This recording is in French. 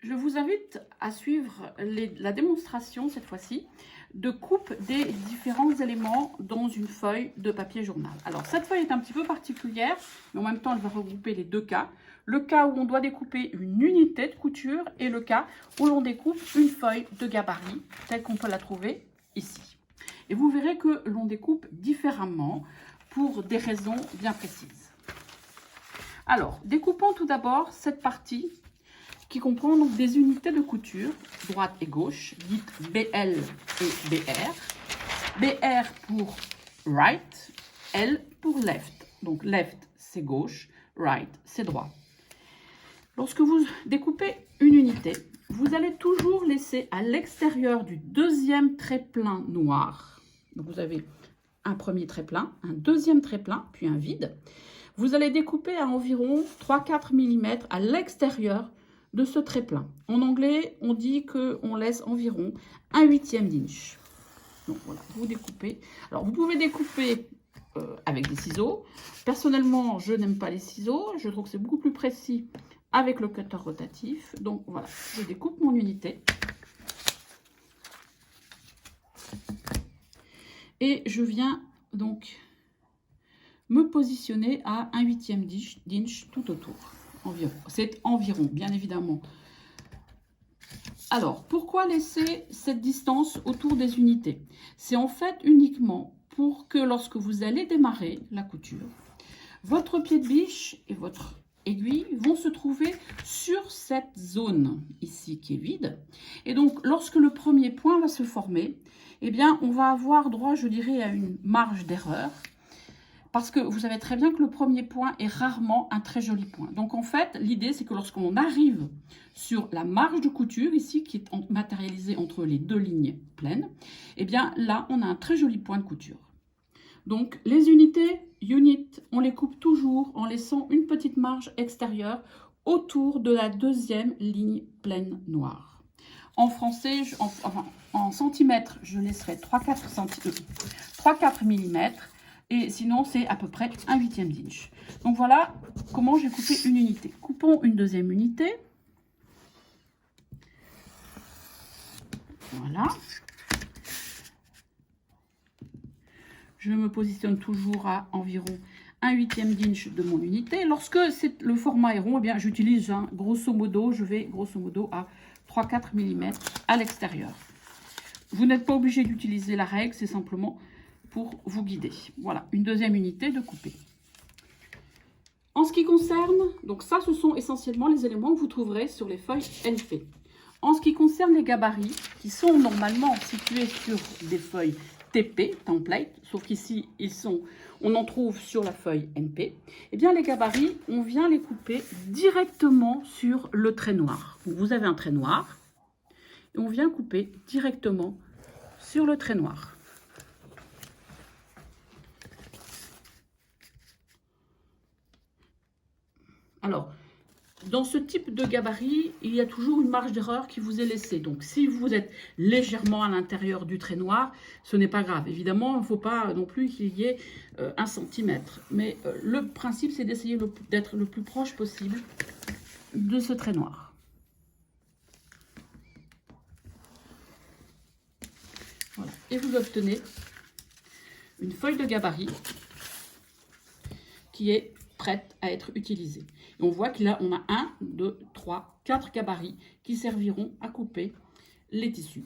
Je vous invite à suivre la démonstration, cette fois-ci, de coupe des différents éléments dans une feuille de papier journal. Alors, cette feuille est un petit peu particulière, mais en même temps, elle va regrouper les deux cas. Le cas où on doit découper une unité de couture et le cas où l'on découpe une feuille de gabarit, telle qu'on peut la trouver ici. Et vous verrez que l'on découpe différemment pour des raisons bien précises. Alors, découpons tout d'abord cette partie qui comprend donc des unités de couture, droite et gauche, dites BL et BR. BR pour right, L pour left. Donc left, c'est gauche, right, c'est droit. Lorsque vous découpez une unité, vous allez toujours laisser à l'extérieur du deuxième trait-plein noir. Donc vous avez un premier trait-plein, un deuxième trait-plein, puis un vide. Vous allez découper à environ 3-4 mm à l'extérieur de ce trait-plein. En anglais, on dit qu'on laisse environ 1/8 d'inch. Donc voilà, vous découpez. Alors, vous pouvez découper avec des ciseaux. Personnellement, je n'aime pas les ciseaux. Je trouve que c'est beaucoup plus précis avec le cutter rotatif. Donc voilà, je découpe mon unité. Et je viens donc me positionner à 1/8 d'inch tout autour. Environ. C'est environ, bien évidemment. Alors, pourquoi laisser cette distance autour des unités? C'est en fait uniquement pour que lorsque vous allez démarrer la couture, votre pied de biche et votre aiguille vont se trouver sur cette zone ici qui est vide. Et donc, lorsque le premier point va se former, eh bien, on va avoir droit, je dirais, à une marge d'erreur. Parce que vous savez très bien que le premier point est rarement un très joli point. Donc en fait, l'idée c'est que lorsqu'on arrive sur la marge de couture, ici, qui est matérialisée entre les deux lignes pleines, eh bien là, on a un très joli point de couture. Donc les unités, on les coupe toujours en laissant une petite marge extérieure autour de la deuxième ligne pleine noire. En français, en centimètres, je laisserai 3-4 mm. Et sinon, c'est à peu près 1/8 d'inch. Donc voilà comment j'ai coupé une unité. Coupons une deuxième unité. Voilà. Je me positionne toujours à environ 1/8 d'inch de mon unité. Lorsque le format est rond, eh bien j'utilise grosso modo, je vais grosso modo à 3-4 mm à l'extérieur. Vous n'êtes pas obligé d'utiliser la règle, c'est simplement pour vous guider. Voilà, une deuxième unité de couper. En ce qui concerne, donc ça, ce sont essentiellement les éléments que vous trouverez sur les feuilles NP. En ce qui concerne les gabarits, qui sont normalement situés sur des feuilles TP, template, sauf qu'ici, on en trouve sur la feuille NP, eh bien les gabarits, on vient les couper directement sur le trait noir. Donc, vous avez un trait noir, et on vient couper directement sur le trait noir. Alors, dans ce type de gabarit, il y a toujours une marge d'erreur qui vous est laissée. Donc, si vous êtes légèrement à l'intérieur du trait noir, ce n'est pas grave. Évidemment, il ne faut pas non plus qu'il y ait 1 cm. Mais le principe, c'est d'essayer d'être le plus proche possible de ce trait noir. Voilà. Et vous obtenez une feuille de gabarit qui est prête à être utilisée. Et on voit qu'on a 1, 2, 3, 4 gabarits qui serviront à couper les tissus.